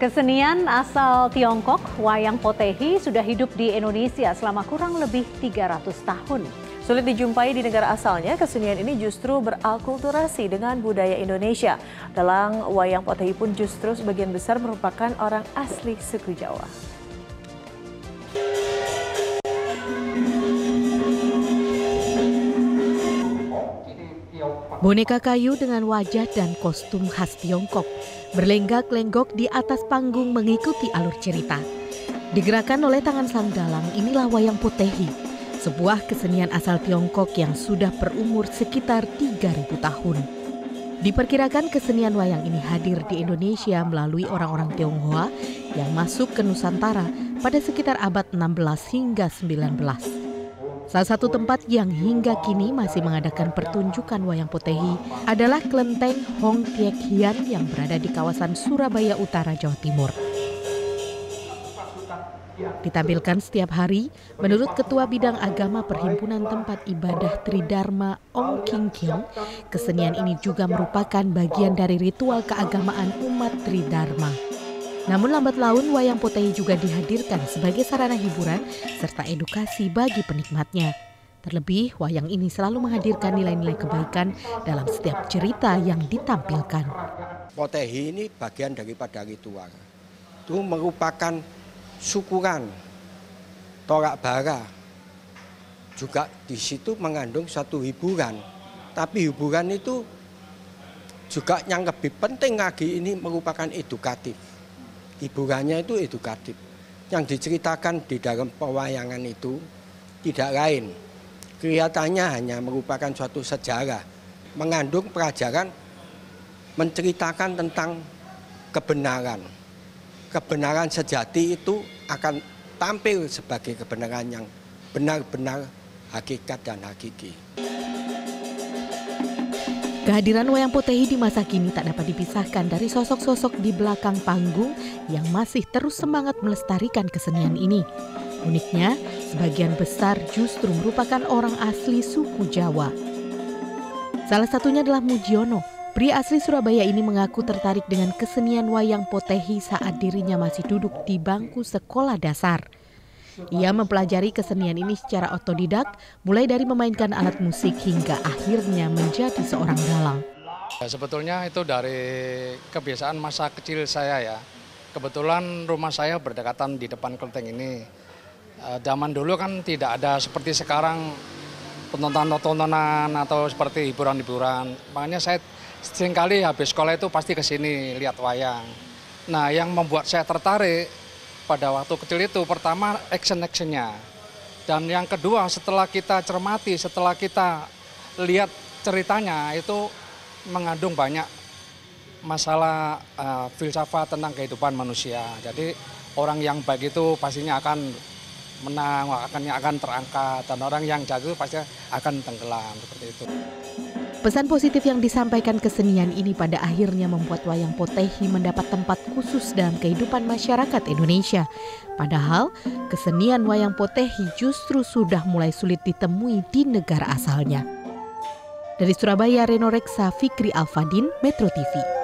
Kesenian asal Tiongkok, wayang potehi sudah hidup di Indonesia selama kurang lebih 300 tahun. Sulit dijumpai di negara asalnya, kesenian ini justru berakulturasi dengan budaya Indonesia. Dalang wayang potehi pun justru sebagian besar merupakan orang asli suku Jawa. Boneka kayu dengan wajah dan kostum khas Tiongkok berlenggak-lenggok di atas panggung mengikuti alur cerita. Digerakkan oleh tangan sang dalang, inilah wayang potehi, sebuah kesenian asal Tiongkok yang sudah berumur sekitar 3.000 tahun. Diperkirakan kesenian wayang ini hadir di Indonesia melalui orang-orang Tionghoa yang masuk ke Nusantara pada sekitar abad 16 hingga 19. Salah satu tempat yang hingga kini masih mengadakan pertunjukan wayang potehi adalah Kelenteng Hong Tiek Hian yang berada di kawasan Surabaya Utara, Jawa Timur. Ditampilkan setiap hari, menurut Ketua Bidang Agama Perhimpunan Tempat Ibadah Tridharma Ong King Kiong, kesenian ini juga merupakan bagian dari ritual keagamaan umat Tridharma. Namun lambat laun wayang potehi juga dihadirkan sebagai sarana hiburan serta edukasi bagi penikmatnya. Terlebih wayang ini selalu menghadirkan nilai-nilai kebaikan dalam setiap cerita yang ditampilkan. Potehi ini bagian daripada ritual. Itu merupakan syukuran, torak bara. Juga di situ mengandung satu hiburan. Tapi hiburan itu juga yang lebih penting lagi ini merupakan edukatif. Hiburannya itu edukatif. Yang diceritakan di dalam pewayangan itu tidak lain. Kelihatannya hanya merupakan suatu sejarah. Mengandung pelajaran menceritakan tentang kebenaran. Kebenaran sejati itu akan tampil sebagai kebenaran yang benar-benar hakikat dan hakiki. Kehadiran wayang potehi di masa kini tak dapat dipisahkan dari sosok-sosok di belakang panggung yang masih terus semangat melestarikan kesenian ini. Uniknya, sebagian besar justru merupakan orang asli suku Jawa. Salah satunya adalah Mujiono. Pria asli Surabaya ini mengaku tertarik dengan kesenian wayang potehi saat dirinya masih duduk di bangku sekolah dasar. Ia mempelajari kesenian ini secara otodidak, mulai dari memainkan alat musik hingga akhirnya menjadi seorang dalang. Sebetulnya itu dari kebiasaan masa kecil saya ya. Kebetulan rumah saya berdekatan di depan kelenteng ini. Zaman dulu kan tidak ada seperti sekarang tontonan-tontonan atau seperti hiburan-hiburan. Makanya saya seringkali habis sekolah itu pasti ke sini lihat wayang. Nah, yang membuat saya tertarik pada waktu kecil itu pertama action-actionnya. Dan yang kedua setelah kita cermati, setelah kita lihat ceritanya itu mengandung banyak masalah filsafat tentang kehidupan manusia. Jadi orang yang baik itu pastinya akan menang, akan terangkat, dan orang yang jago pasti akan tenggelam, seperti itu. Pesan positif yang disampaikan kesenian ini pada akhirnya membuat wayang potehi mendapat tempat khusus dalam kehidupan masyarakat Indonesia. Padahal kesenian wayang potehi justru sudah mulai sulit ditemui di negara asalnya. Dari Surabaya, Reno Reksa, Fikri Alfadin, Metro TV.